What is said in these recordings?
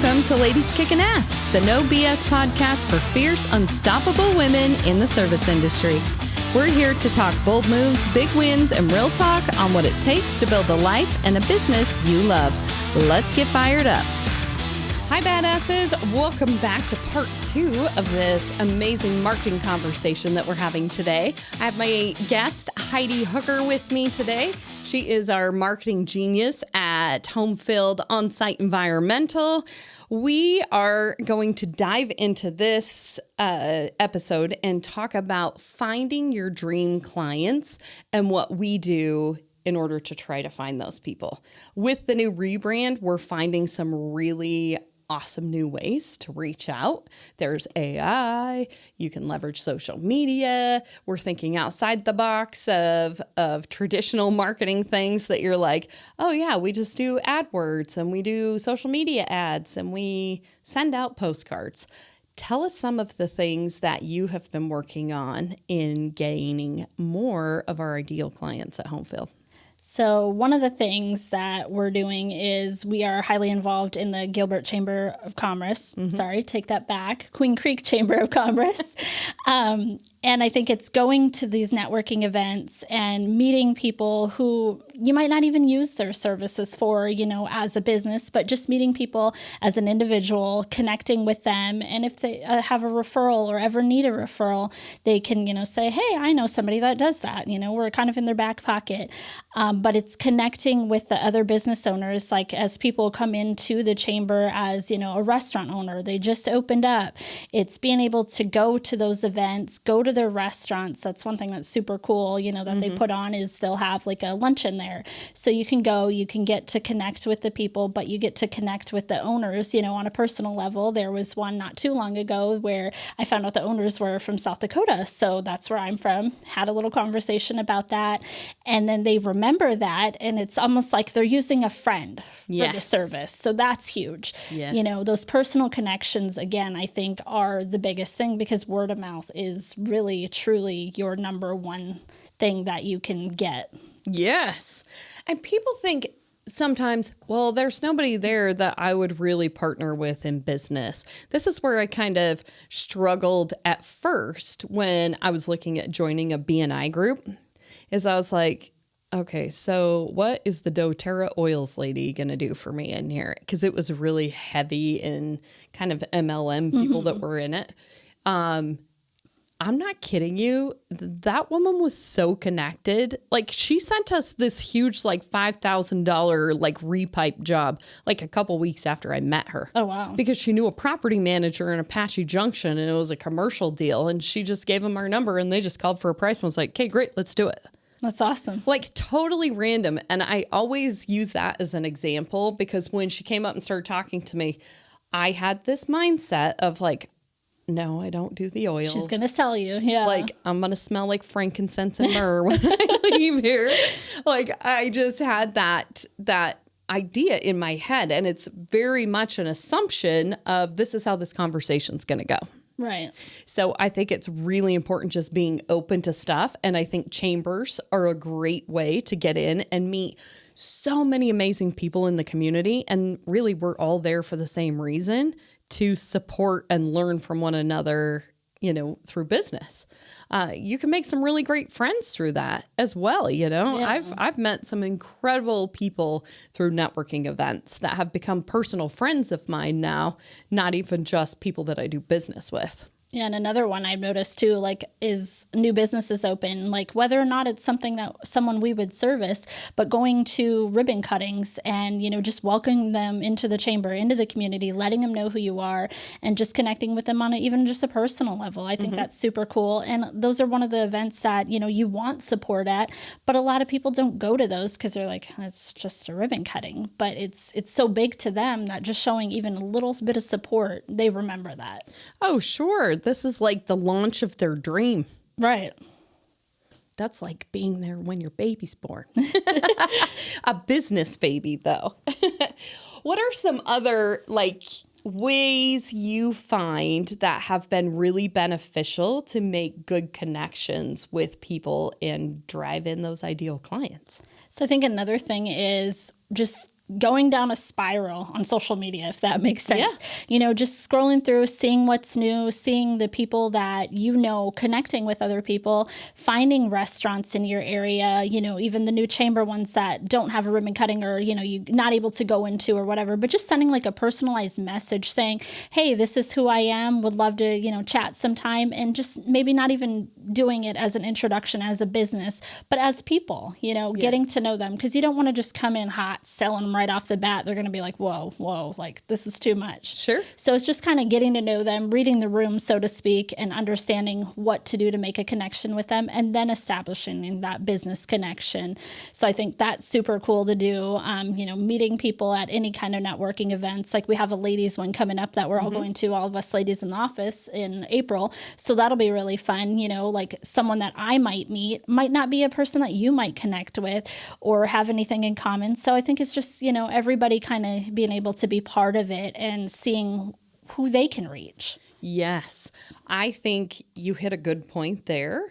Welcome to Ladies Kicking Ass, the no BS podcast for fierce, unstoppable women in the service industry. We're here to talk bold moves, big wins, and real talk on what it takes to build a life and a business you love. Let's get fired up. Hi, badasses. Welcome back to part 2 of this amazing marketing conversation that we're having today. I have my guest, Heidi Hooker, with me today. She is our marketing genius at HomeField On-Site Environmental. We are going to dive into this episode and talk about finding your dream clients and what we do in order to try to find those people. With the new rebrand, we're finding some really awesome new ways to reach out. There's AI, you can leverage social media. We're thinking outside the box of traditional marketing things that you're like, oh yeah, we just do AdWords and we do social media ads and we send out postcards. Tell us some of the things that you have been working on in gaining more of our ideal clients at HomeField. So one of the things that we're doing is we are highly involved in the Gilbert Chamber of Commerce. Sorry, take that back. Queen Creek Chamber of Commerce. And I think it's going to these networking events and meeting people who you might not even use their services for, as a business, but just meeting people as an individual, connecting with them. And if they have a referral or ever need a referral, they can, say, hey, I know somebody that does that. We're kind of in their back pocket. But it's connecting with the other business owners, like as people come into the chamber as, a restaurant owner, they just opened up. It's being able to go to those events, go to their restaurants. That's one thing that's super cool, that they put on is they'll have like a luncheon there. So you can go, you can get to connect with the people, but you get to connect with the owners, on a personal level. There was one not too long ago where I found out the owners were from South Dakota. So that's where I'm from. Had a little conversation about that. And then they remember that, and it's almost like they're using a friend for the service. So that's huge. Yes. Those personal connections, again, I think are the biggest thing because word of mouth is really, truly your number one thing that you can get. Yes. And people think sometimes, well, there's nobody there that I would really partner with in business. This is where I kind of struggled at first when I was looking at joining a BNI group, is I was like, okay, so what is the doTERRA oils lady going to do for me in here? Because it was really heavy in kind of MLM people that were in it. I'm not kidding you. That woman was so connected. Like she sent us this huge, like $5,000 like repipe job, like a couple weeks after I met her. Oh, wow. Because she knew a property manager in Apache Junction and it was a commercial deal. And she just gave them our number and they just called for a price and was like, okay, great, let's do it. That's awesome. Like totally random. And I always use that as an example because when she came up and started talking to me, I had this mindset of like, no, I don't do the oils. She's going to sell you. Yeah. Like I'm going to smell like frankincense and myrrh when I leave here. Like I just had that idea in my head. And it's very much an assumption of this is how this conversation's going to go. Right. So I think it's really important just being open to stuff. And I think chambers are a great way to get in and meet so many amazing people in the community. And really, we're all there for the same reason, to support and learn from one another, through business. You can make some really great friends through that as well. Yeah. I've met some incredible people through networking events that have become personal friends of mine now, not even just people that I do business with. Yeah, and another one I've noticed too, is new businesses open, whether or not it's something that someone we would service, but going to ribbon cuttings and, just welcoming them into the chamber, into the community, letting them know who you are and just connecting with them on even just a personal level. I think that's super cool. And those are one of the events that, you want support at, but a lot of people don't go to those because they're like, it's just a ribbon cutting, but it's so big to them that just showing even a little bit of support, they remember that. Oh, sure. This is like the launch of their dream. Right. That's like being there when your baby's born. A business baby, though. What are some other ways you find that have been really beneficial to make good connections with people and drive in those ideal clients? So I think another thing is just going down a spiral on social media, if that makes sense. Yeah. You know, just scrolling through, seeing what's new, seeing the people that you know, connecting with other people, finding restaurants in your area, you know, even the new chamber ones that don't have a ribbon cutting or, you know, you're not able to go into or whatever, but just sending like a personalized message saying, hey, this is who I am, would love to, you know, chat sometime, and just maybe not even doing it as an introduction as a business, but as people, you know, getting to know them, because you don't want to just come in hot, selling them right off the bat. They're going to be like, whoa, like this is too much. Sure. So it's just kind of getting to know them, reading the room, so to speak, and understanding what to do to make a connection with them, and then establishing that business connection. So I think that's super cool to do. You know, meeting people at any kind of networking events. Like we have a ladies one coming up that we're all going to, all of us ladies in the office, in April. So that'll be really fun. You know, like someone that I might meet might not be a person that you might connect with or have anything in common. So I think it's just, you know, everybody kind of being able to be part of it and seeing who they can reach. Yes. I think you hit a good point there.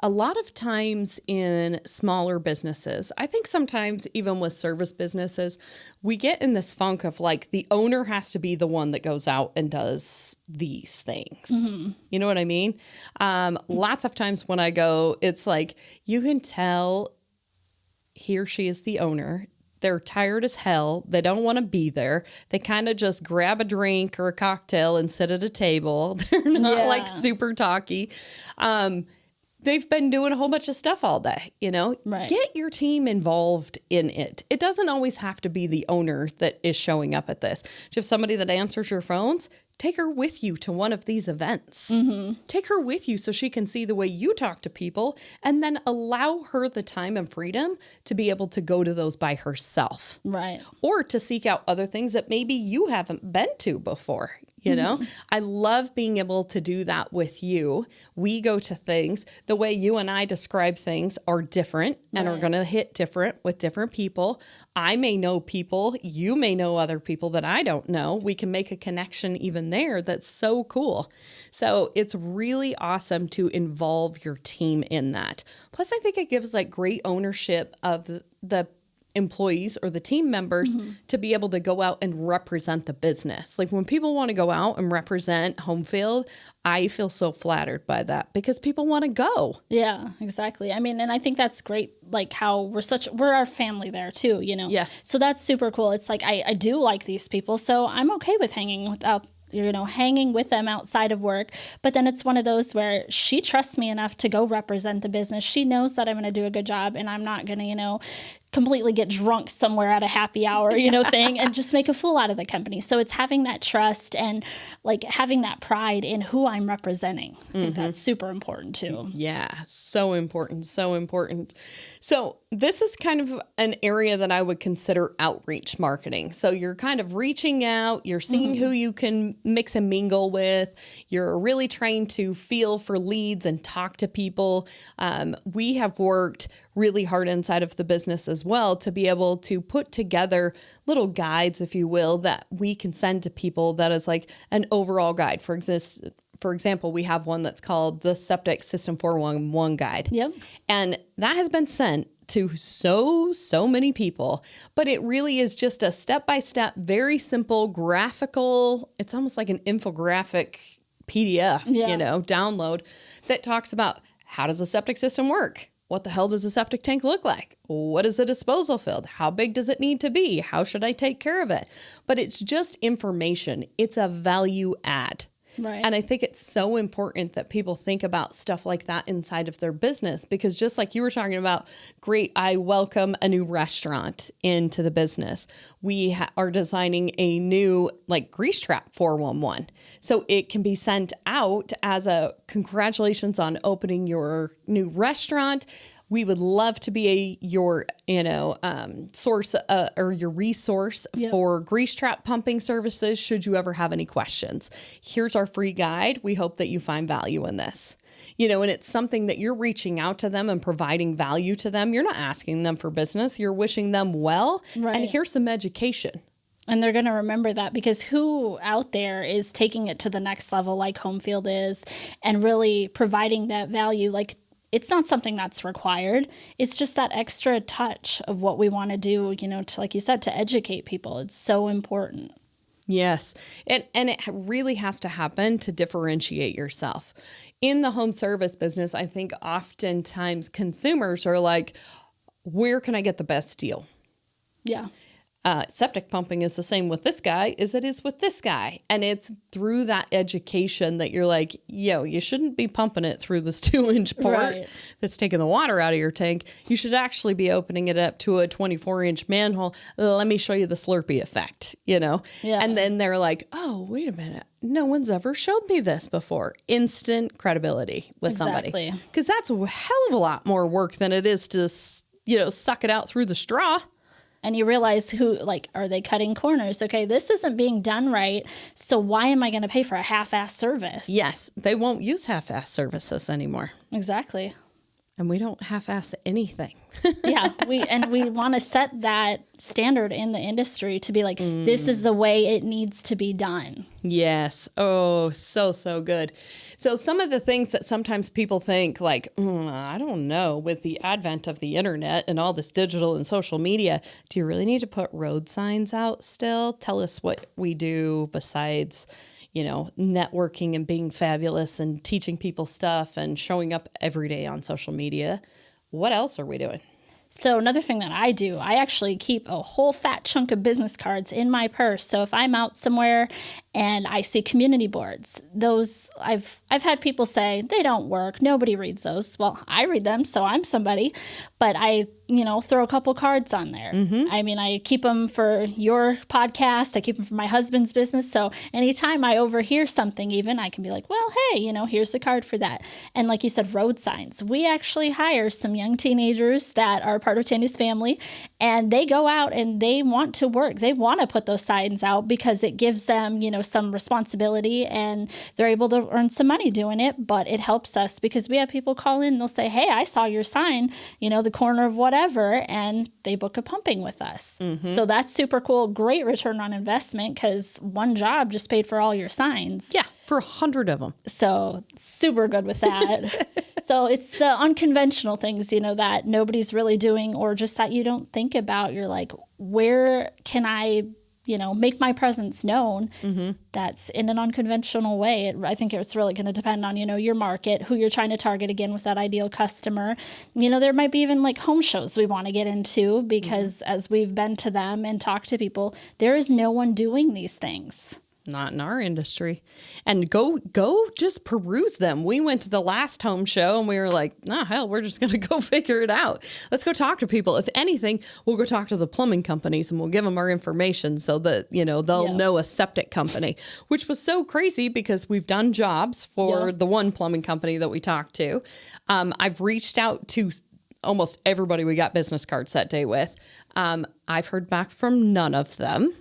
A lot of times in smaller businesses, I think sometimes even with service businesses, we get in this funk of like the owner has to be the one that goes out and does these things. Mm-hmm. You know what I mean? Lots of times when I go, it's like you can tell he or she is the owner. They're tired as hell. They don't want to be there. They kind of just grab a drink or a cocktail and sit at a table. They're not like super talky. They've been doing a whole bunch of stuff all day, you know? Right. Get your team involved in it. It doesn't always have to be the owner that is showing up at this. Do you have somebody that answers your phones? Take her with you to one of these events. Mm-hmm. Take her with you so she can see the way you talk to people, and then allow her the time and freedom to be able to go to those by herself. Right. Or to seek out other things that maybe you haven't been to before. You know, I love being able to do that with you. We go to things. The way you and I describe things are different and are going to hit different with different people. I may know people. You may know other people that I don't know. We can make a connection even there. That's so cool. So it's really awesome to involve your team in that. Plus, I think it gives like great ownership of the employees or the team members to be able to go out and represent the business. Like when people want to go out and represent HomeField, I feel so flattered by that because people want to go. Yeah, exactly. I mean, and I think that's great, like how we're our family there too, you know? Yeah. So that's super cool. It's like, I do like these people, so I'm okay with hanging with them outside of work. But then it's one of those where she trusts me enough to go represent the business. She knows that I'm going to do a good job and I'm not going to, completely get drunk somewhere at a happy hour, thing and just make a fool out of the company. So it's having that trust and like having that pride in who I'm representing. I think that's super important too. Yeah, so important, so important. So this is kind of an area that I would consider outreach marketing. So you're kind of reaching out, you're seeing who you can mix and mingle with, you're really trying to feel for leads and talk to people. We have worked really hard inside of the business as well to be able to put together little guides, if you will, that we can send to people that is like an overall guide. For example, we have one that's called the Septic System 411 Guide. Yep. And that has been sent to so many people, but it really is just a step-by-step, very simple graphical, it's almost like an infographic PDF, download that talks about how does a septic system work? What the hell does a septic tank look like? What is a disposal field? How big does it need to be? How should I take care of it? But it's just information. It's a value add. Right. And I think it's so important that people think about stuff like that inside of their business, because just like you were talking about, great, I welcome a new restaurant into the business. We are designing a new grease trap 411. So it can be sent out as a congratulations on opening your new restaurant. We would love to be your, source or your resource for grease trap pumping services should you ever have any questions. Here's our free guide. We hope that you find value in this. And it's something that you're reaching out to them and providing value to them. You're not asking them for business. You're wishing them well. Right. And here's some education. And they're going to remember that, because who out there is taking it to the next level like HomeField is and really providing that value? Like, it's not something that's required. It's just that extra touch of what we want to do, to, like you said, to educate people. It's so important. Yes. And it really has to happen to differentiate yourself. In the home service business, I think oftentimes consumers are like, where can I get the best deal? Yeah. Septic pumping is the same with this guy as it is with this guy. And it's through that education that you're like, yo, you shouldn't be pumping it through this 2-inch port that's taking the water out of your tank. You should actually be opening it up to a 24-inch manhole. Let me show you the Slurpee effect, Yeah. And then they're like, oh, wait a minute. No one's ever showed me this before. Instant credibility with somebody. Because that's a hell of a lot more work than it is to, suck it out through the straw. And you realize are they cutting corners? Okay, this isn't being done right. So why am I going to pay for a half-ass service? Yes, they won't use half-ass services anymore. Exactly. And we don't half-ass anything. Yeah, we want to set that standard in the industry to be like, this is the way it needs to be done. Yes. Oh, so good. So some of the things that sometimes people think like, I don't know, with the advent of the internet and all this digital and social media, do you really need to put road signs out still? Tell us what we do besides, networking and being fabulous and teaching people stuff and showing up every day on social media. What else are we doing? So another thing that I do, I actually keep a whole fat chunk of business cards in my purse. So if I'm out somewhere and I see community boards, those I've had people say they don't work. Nobody reads those. Well, I read them, so I'm somebody. But I, throw a couple cards on there. I mean, I keep them for your podcast. I keep them for my husband's business. So anytime I overhear something, even I can be like, well, hey, here's the card for that. And like you said, road signs. We actually hire some young teenagers that are part of Tanya's family, and they go out and they want to work. They want to put those signs out because it gives them, some responsibility, and they're able to earn some money doing it. But it helps us because we have people call in and they'll say, hey, I saw your sign, the corner of whatever, and they book a pumping with us. So that's super cool. Great return on investment because one job just paid for all your signs. Yeah, for 100 of them. So super good with that. So it's the unconventional things, that nobody's really doing, or just that you don't think about. You're like, where can I, make my presence known that's in an unconventional way? I think it's really going to depend on, your market, who you're trying to target again with that ideal customer. There might be even like home shows we want to get into because as we've been to them and talked to people, there is no one doing these things. Not in our industry. And go just peruse them. We went to the last home show and we were like, hell, we're just going to go figure it out. Let's go talk to people. If anything, we'll go talk to the plumbing companies and we'll give them our information so that, they'll know a septic company, which was so crazy because we've done jobs for the one plumbing company that we talked to. I've reached out to almost everybody we got business cards that day with. I've heard back from none of them.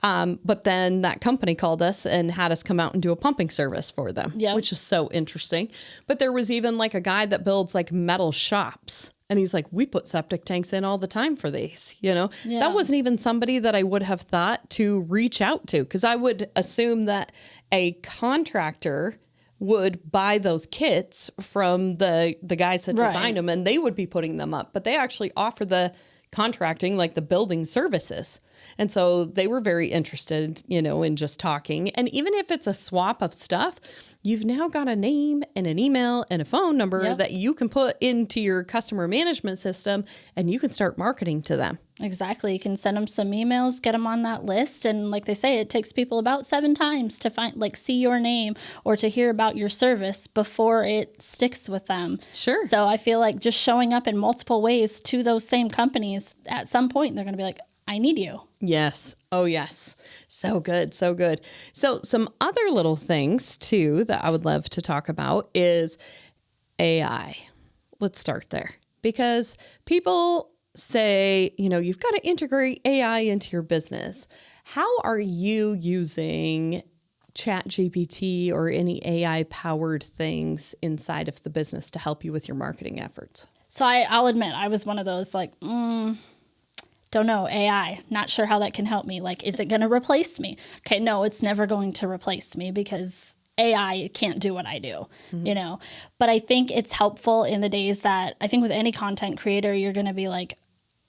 But then that company called us and had us come out and do a pumping service for them, which is so interesting. But there was even like a guy that builds like metal shops. And he's like, we put septic tanks in all the time for these, That wasn't even somebody that I would have thought to reach out to, because I would assume that a contractor would buy those kits from the guys that designed them and they would be putting them up. But they actually offer the contracting, like the building services. And so they were very interested, in just talking. And even if it's a swap of stuff, you've now got a name and an email and a phone number that you can put into your customer management system and you can start marketing to them. Exactly. You can send them some emails, get them on that list. And like they say, it takes people about 7 times to see your name or to hear about your service before it sticks with them. Sure. So I feel like just showing up in multiple ways to those same companies, at some point, they're going to be like, I need you. Yes. Oh, yes. So good. So good. So some other little things, too, that I would love to talk about is AI. Let's start there. Because people say, you've got to integrate AI into your business. How are you using ChatGPT or any AI-powered things inside of the business to help you with your marketing efforts? So I'll admit, I was one of those don't know, AI, not sure how that can help me. Like, is it going to replace me? Okay, no, it's never going to replace me because AI can't do what I do, you know? But I think it's helpful in the days that I think with any content creator, you're going to be like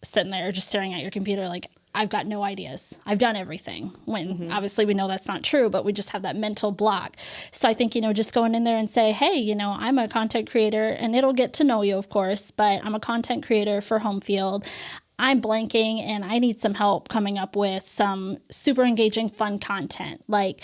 sitting there just staring at your computer like, I've got no ideas. I've done everything. When obviously we know that's not true, but we just have that mental block. So I think, you know, just going in there and say, hey, you know, I'm a content creator, and it'll get to know you, of course, but I'm a content creator for HomeField. I'm blanking and I need some help coming up with some super engaging, fun content. Like,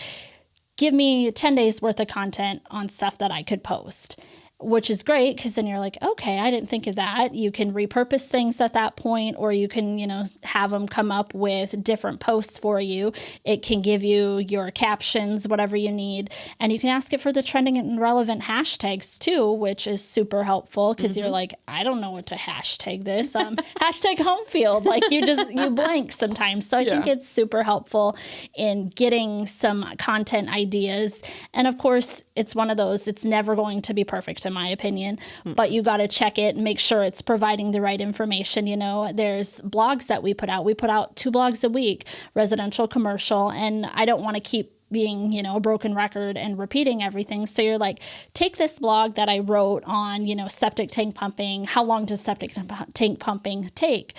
give me 10 days worth of content on stuff that I could post, which is great because then you're like, okay, I didn't think of that. You can repurpose things at that point, or you can, you know, have them come up with different posts for you. It can give you your captions, whatever you need. And you can ask it for the trending and relevant hashtags too, which is super helpful because you're like, I don't know what to hashtag this. Hashtag HomeField. Like you blank sometimes. So I think it's super helpful in getting some content ideas. And of course, it's one of those, it's never going to be perfect in my opinion, but you got to check it and make sure it's providing the right information. You know, there's blogs that we put out 2 blogs a week, residential, commercial, and I don't want to keep being, you know, a broken record and repeating everything. So you're like, take this blog that I wrote on, you know, septic tank pumping. How long does septic tank pumping take?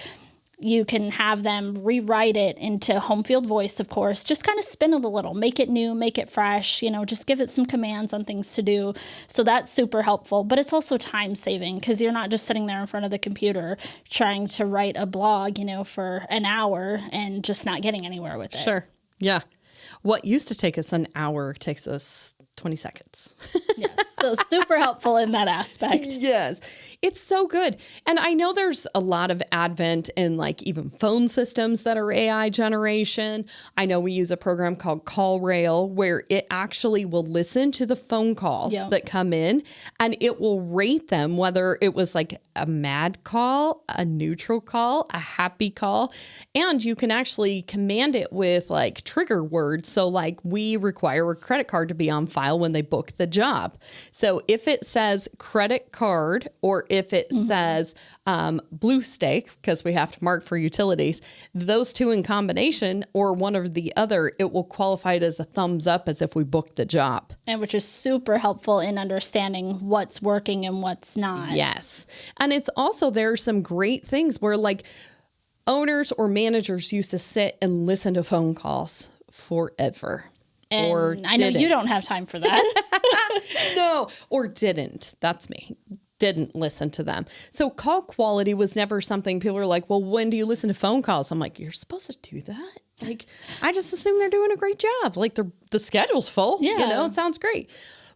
You can have them rewrite it into HomeField voice, of course, just kind of spin it a little, make it new, make it fresh, you know, just give it some commands on things to do. So that's super helpful, but it's also time saving because you're not just sitting there in front of the computer trying to write a blog, you know, for an hour and just not getting anywhere with it. Sure. Yeah. What used to take us an hour takes us 20 seconds. Yes. So super helpful in that aspect. Yes. It's so good. And I know there's a lot of advent in like even phone systems that are AI generation. I know we use a program called CallRail where it actually will listen to the phone calls that come in and it will rate them, whether it was like a mad call, a neutral call, a happy call. And you can actually command it with like trigger words. So like we require a credit card to be on file when they book the job. So if it says credit card or if it says blue stake, because we have to mark for utilities, those two in combination or one or the other, it will qualify it as a thumbs up as if we booked the job. And which is super helpful in understanding what's working and what's not. Yes. And it's also, there are some great things where like owners or managers used to sit and listen to phone calls forever. And or I know you don't have time for that. No, or didn't. That's me. Didn't listen to them. So call quality was never something people are like, well, when do you listen to phone calls? I'm like, you're supposed to do that? Like, I just assume they're doing a great job. Like the schedule's full. Yeah. You know, it sounds great.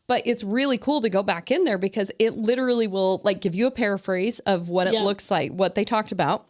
But it's really cool to go back in there because it literally will like give you a paraphrase of what it looks like, what they talked about.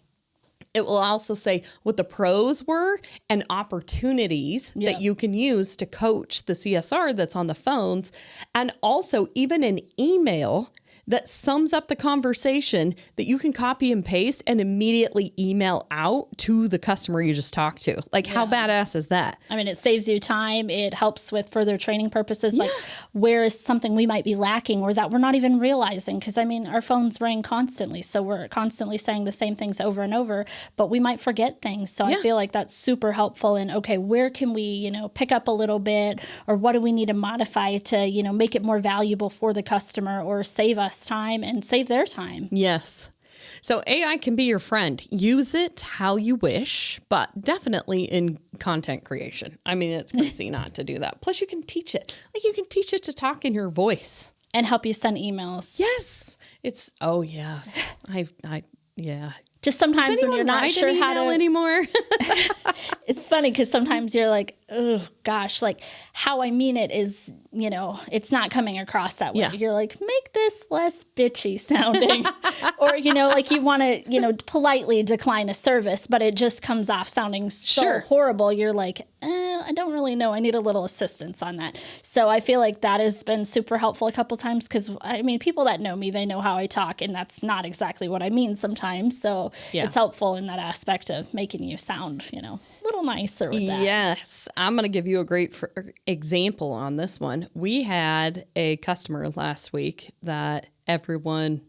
It will also say what the pros were and opportunities that you can use to coach the CSR that's on the phones. And also even an email that sums up the conversation that you can copy and paste and immediately email out to the customer you just talked to. Like, how badass is that? I mean, it saves you time. It helps with further training purposes. Like, where is something we might be lacking or that we're not even realizing? Because, I mean, our phones ring constantly. So we're constantly saying the same things over and over, but we might forget things. So I feel like that's super helpful in, okay, where can we, you know, pick up a little bit, or what do we need to modify to, you know, make it more valuable for the customer or save us time and save their time. Yes. So AI can be your friend. Use it how you wish, but definitely in content creation. I mean, it's crazy not to do that. Plus, you can teach it. Like, you can teach it to talk in your voice. And help you send emails. Yes. It's, oh, yes. Yeah. Just sometimes when you're not sure how to anymore. It's funny because sometimes you're like, oh gosh, like how I mean it is, you know, it's not coming across that way. Yeah. You're like, make this less bitchy sounding. Or, you know, like you want to, you know, politely decline a service, but it just comes off sounding so horrible. You're like, I don't really know. I need a little assistance on that. So I feel like that has been super helpful a couple times because, I mean, people that know me, they know how I talk, and that's not exactly what I mean sometimes. So it's helpful in that aspect of making you sound, you know, a little nicer with that. Yes. I'm going to give you a great example on this one. We had a customer last week that everyone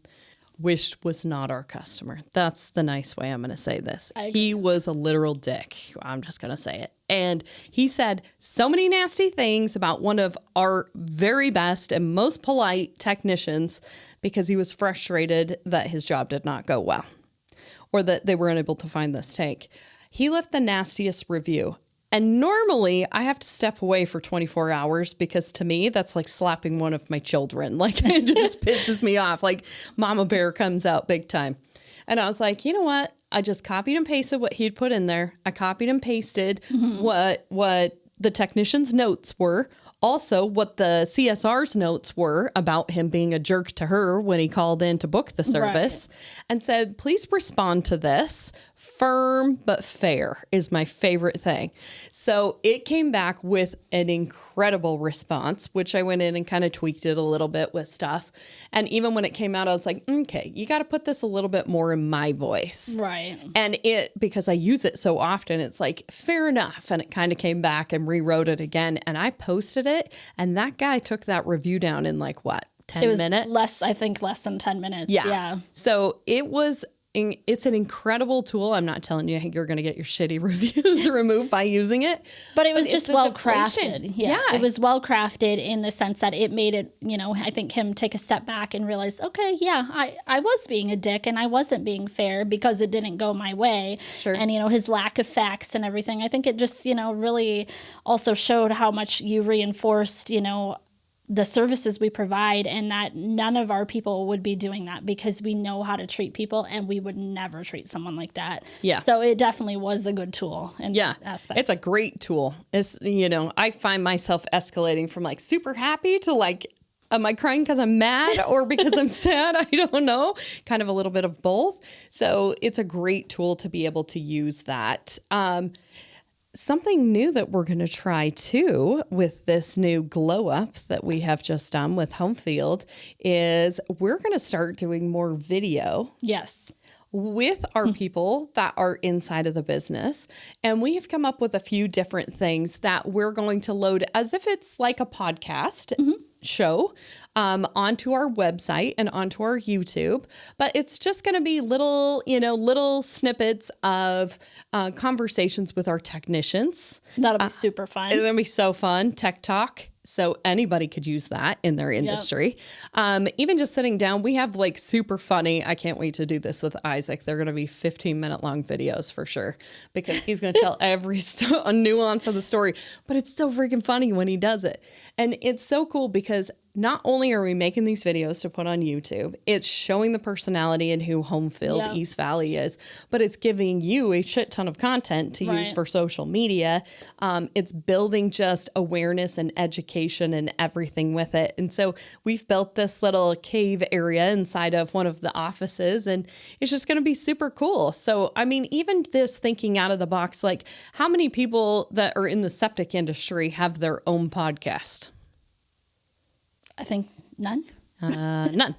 wished was not our customer. That's the nice way I'm going to say this. He was a literal dick. I'm just going to say it. And he said so many nasty things about one of our very best and most polite technicians because he was frustrated that his job did not go well or that they were unable to find this tank. He left the nastiest review. And normally I have to step away for 24 hours because to me, that's like slapping one of my children. Like it just pisses me off. Like Mama Bear comes out big time. And I was like, you know what? I just copied and pasted what he'd put in there. I copied and pasted what the technician's notes were. Also, what the CSR's notes were about him being a jerk to her when he called in to book the service and said, please respond to this. Firm but fair is my favorite thing. So it came back with an incredible response, which I went in and kind of tweaked it a little bit with stuff. And even when it came out, I was like, okay, you got to put this a little bit more in my voice. Right. And because I use it so often, it's like, fair enough. And it kind of came back and rewrote it again. And I posted it. And that guy took that review down in like, what, 10 minutes? Less than 10 minutes. Yeah. So it's an incredible tool. I'm not telling you you're going to get your shitty reviews removed by using it. But it was just well crafted. Yeah. It was well crafted in the sense that it made it, I think him take a step back and realize, okay, yeah, I was being a dick and I wasn't being fair because it didn't go my way. Sure. And, his lack of facts and everything. I think it just, really also showed how much you reinforced, the services we provide and that none of our people would be doing that because we know how to treat people and we would never treat someone like that. Yeah. So it definitely was a good tool in that aspect. It's a great tool. It's, I find myself escalating from like super happy to like, am I crying because I'm mad or because I'm sad? I don't know. Kind of a little bit of both. So it's a great tool to be able to use that. Something new that we're going to try too with this new glow up that we have just done with HomeField is we're going to start doing more video. Yes. With our people that are inside of the business. And we have come up with a few different things that we're going to load as if it's like a podcast show onto our website and onto our YouTube. But it's just going to be little snippets of conversations with our technicians. That'll be super fun. It's going to be so fun. Tech Talk. So anybody could use that in their industry. Yep. Even just sitting down, we have like super funny. I can't wait to do this with Isaac. They're going to be 15-minute long videos for sure because he's going to tell every nuance of the story. But it's so freaking funny when he does it. And it's so cool because not only are we making these videos to put on YouTube, it's showing the personality and who HomeField East Valley is, but it's giving you a shit ton of content to use for social media. It's building just awareness and education and everything with it. And so we've built this little cave area inside of one of the offices and it's just going to be super cool. So, I mean, even this thinking out of the box, like how many people that are in the septic industry have their own podcast? I think none. None.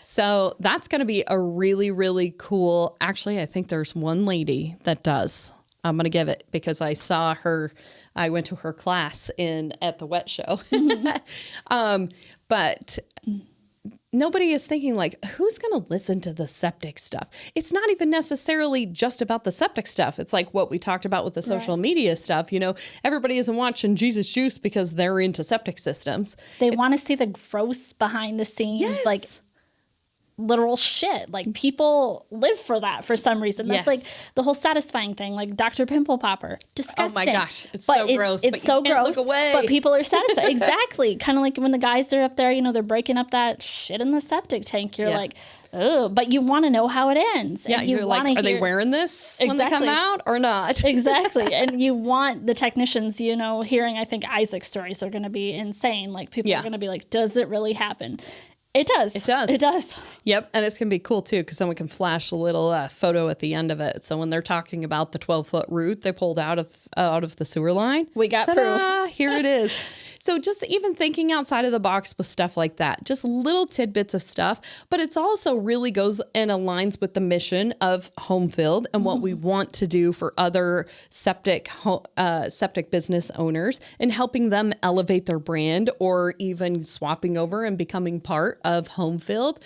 So that's going to be a really, really cool. Actually, I think there's one lady that does. I'm going to give it because I saw her. I went to her class at the wet show. But nobody is thinking like, who's going to listen to the septic stuff? It's not even necessarily just about the septic stuff. It's like what we talked about with the social media stuff. Everybody isn't watching Jesus Juice because they're into septic systems. They want to see the gross behind the scenes, like literal shit. Like people live for that for some reason. That's like the whole satisfying thing. Like Dr. Pimple Popper, disgusting. Oh my gosh, it's so gross. It's so gross. Look away. But people are satisfied. Exactly. Kind of like when the guys are up there, they're breaking up that shit in the septic tank. You're like, oh, but you want to know how it ends. Yeah, and you're like, are they wearing this when they come out or not? Exactly. And you want the technicians, hearing, I think Isaac's stories are going to be insane. Like people are going to be like, does it really happen? It does. It does. It does. Yep. And it's going to be cool too, because then we can flash a little photo at the end of it. So when they're talking about the 12-foot root they pulled out of the sewer line, we got proof. Here it is. So just even thinking outside of the box with stuff like that, just little tidbits of stuff, but it's also really goes and aligns with the mission of HomeField and what we want to do for other septic business owners and helping them elevate their brand or even swapping over and becoming part of HomeField.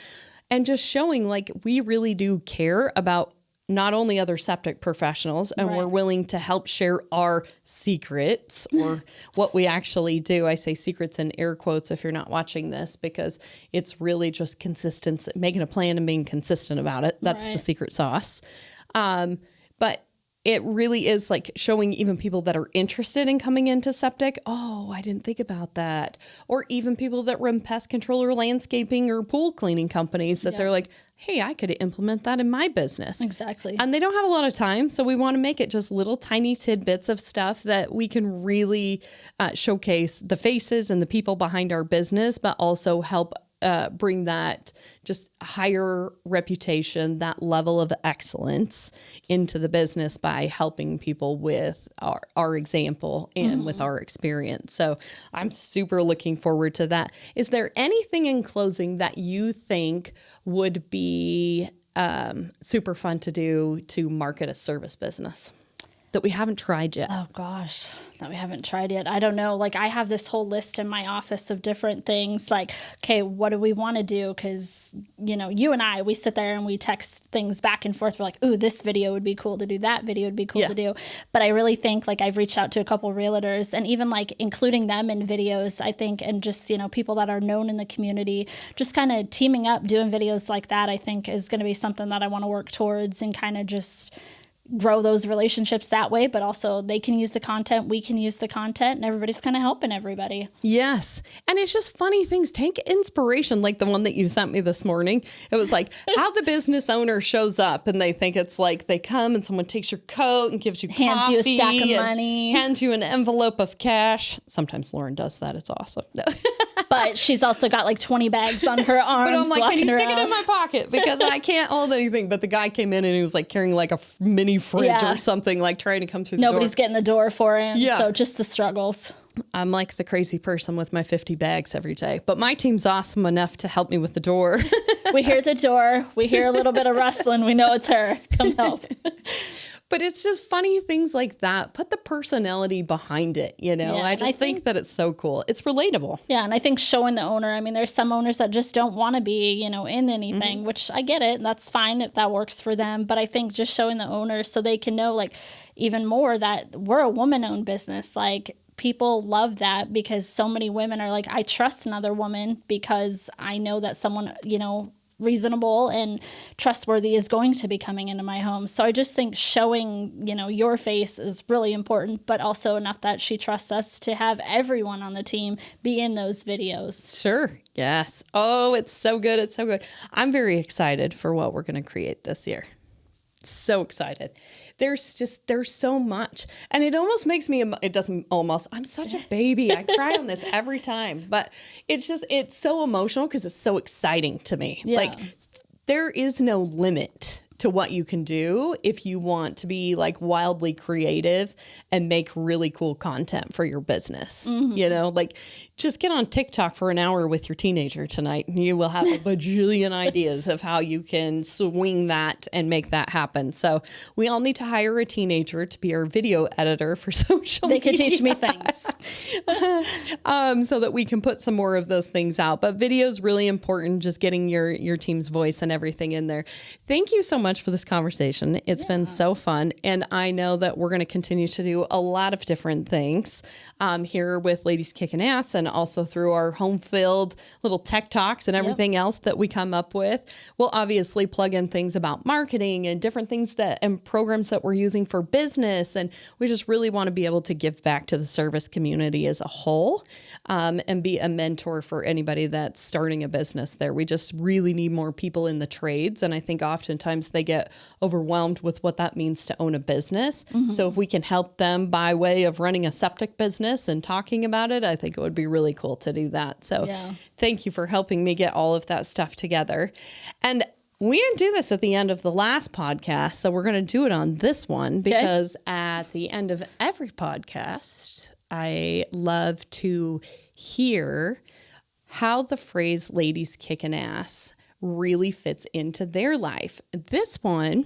and just showing like we really do care about not only other septic professionals, and we're willing to help share our secrets or what we actually do. I say secrets in air quotes if you're not watching this, because it's really just consistency, making a plan and being consistent about it. That's the secret sauce. But it really is like showing even people that are interested in coming into septic. Oh, I didn't think about that. Or even people that run pest control or landscaping or pool cleaning companies that they're like, hey, I could implement that in my business. Exactly. And they don't have a lot of time. So we want to make it just little tiny tidbits of stuff that we can really showcase the faces and the people behind our business, but also help bring that just higher reputation, that level of excellence into the business by helping people with our example and with our experience. So I'm super looking forward to that. Is there anything in closing that you think would be super fun to do to market a service business that we haven't tried yet? Oh gosh, that we haven't tried yet. I don't know. Like I have this whole list in my office of different things. Like, okay, what do we want to do? Because, you know, you and I, we sit there and we text things back and forth. We're like, ooh, this video would be cool to do. That video would be cool to do. But I really think like I've reached out to a couple realtors and even like including them in videos, I think, and just, you know, people that are known in the community, just kind of teaming up, doing videos like that, I think is going to be something that I want to work towards and kind of just grow those relationships that way, but also they can use the content, we can use the content, and everybody's kind of helping everybody. Yes. And it's just funny things. Take inspiration, like the one that you sent me this morning. It was like how the business owner shows up and they think it's like they come and someone takes your coat and gives you hands coffee, you a stack of money, hands you an envelope of cash. Sometimes Lauren does that. It's awesome. No. But she's also got like 20 bags on her arms. But I'm like, can you stick around? it in my pocket? Because I can't hold anything. But the guy came in and he was like carrying like a mini fridge or something, like trying to come through the door. Nobody's getting the door for him. Yeah. So just the struggles. I'm like the crazy person with my 50 bags every day. But my team's awesome enough to help me with the door. We hear the door. We hear a little bit of rustling. We know it's her. Come help. But it's just funny things like that. Put the personality behind it, you know? I just think that it's so cool. It's relatable. Yeah, and I think showing the owner, I mean, there's some owners that just don't want to be, you know, in anything, which I get it. And that's fine if that works for them. But I think just showing the owners so they can know, like, even more that we're a woman-owned business. Like, people love that because so many women are like, I trust another woman because I know that someone, you know, reasonable and trustworthy is going to be coming into my home. So I just think showing, you know, your face is really important, but also enough that she trusts us to have everyone on the team be in those videos. Sure. Yes. Oh, it's so good. It's so good. I'm very excited for what we're going to create this year. So excited. There's so much. And it almost makes me, it doesn't almost, I'm such a baby. I cry on this every time, but it's so emotional because it's so exciting to me. Yeah. Like there is no limit to what you can do if you want to be like wildly creative and make really cool content for your business. You know, like just get on TikTok for an hour with your teenager tonight and you will have a bajillion ideas of how you can swing that and make that happen. So we all need to hire a teenager to be our video editor for social media. They could teach me things. So that we can put some more of those things out. But video is really important, just getting your team's voice and everything in there. Thank you so much for this conversation. It's been so fun. And I know that we're going to continue to do a lot of different things here with Ladies Kicking Ass and also through our HomeField little tech talks and everything else that we come up with. We'll obviously plug in things about marketing and different things and programs that we're using for business. And we just really want to be able to give back to the service community as a whole and be a mentor for anybody that's starting a business there. We just really need more people in the trades. And I think oftentimes they get overwhelmed with what that means to own a business. So if we can help them by way of running a septic business and talking about it, I think it would be really cool to do that. So thank you for helping me get all of that stuff together. And we didn't do this at the end of the last podcast, so we're going to do it on this one because at the end of every podcast, I love to hear how the phrase ladies kicking ass really fits into their life. This one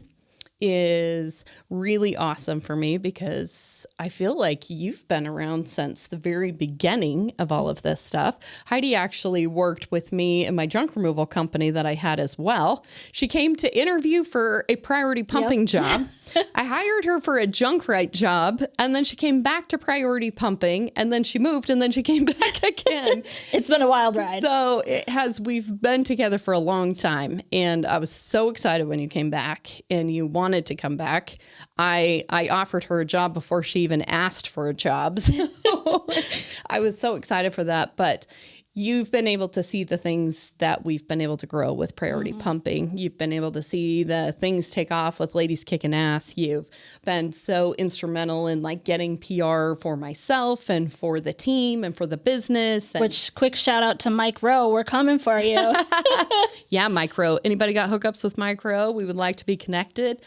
is really awesome for me because I feel like you've been around since the very beginning of all of this stuff. Heidi actually worked with me in my junk removal company that I had as well. She came to interview for a priority pumping job. I hired her for a junk right job, and then she came back to priority pumping, and then she moved, and then she came back again. It's been a wild ride. So we've been together for a long time, and I was so excited when you came back and you wanted to come back. I offered her a job before she even asked for a job. So I was so excited for that. But you've been able to see the things that we've been able to grow with priority pumping. You've been able to see the things take off with Ladies Kicking Ass. You've been so instrumental in like getting PR for myself and for the team and for the business. And which, quick shout out to Mike Rowe. We're coming for you. yeah, Mike Rowe. Anybody got hookups with Mike Rowe? We would like to be connected.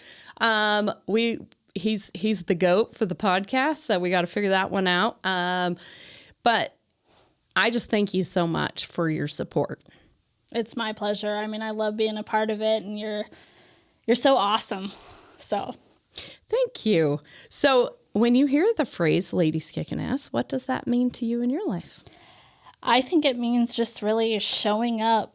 He's the GOAT for the podcast, so we got to figure that one out. But I just thank you so much for your support. It's my pleasure. I mean, I love being a part of it, and you're so awesome. So thank you. So when you hear the phrase ladies kicking ass, what does that mean to you in your life? I think it means just really showing up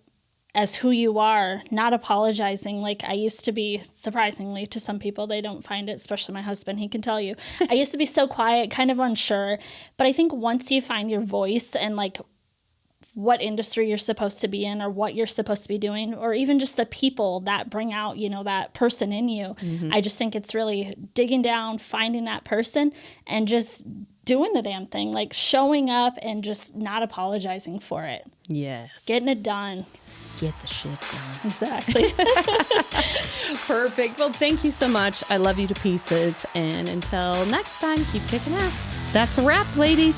as who you are, not apologizing like I used to be. Surprisingly, to some people, they don't find it, especially my husband. He can tell you. I used to be so quiet, kind of unsure. But I think once you find your voice and like what industry you're supposed to be in or what you're supposed to be doing, or even just the people that bring out, you know, that person in you, I just think it's really digging down, finding that person and just doing the damn thing, like showing up and just not apologizing for it. Yes. Getting it done. Get the shit done. Exactly. Perfect. Well, thank you so much. I love you to pieces. And until next time, keep kicking ass. That's a wrap, ladies.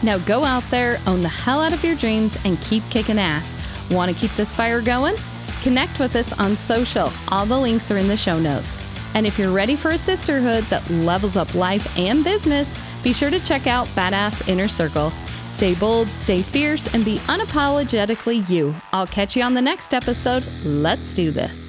Now go out there, own the hell out of your dreams, and keep kicking ass. Want to keep this fire going? Connect with us on social. All the links are in the show notes. And if you're ready for a sisterhood that levels up life and business, be sure to check out Badass Inner Circle. Stay bold, stay fierce, and be unapologetically you. I'll catch you on the next episode. Let's do this.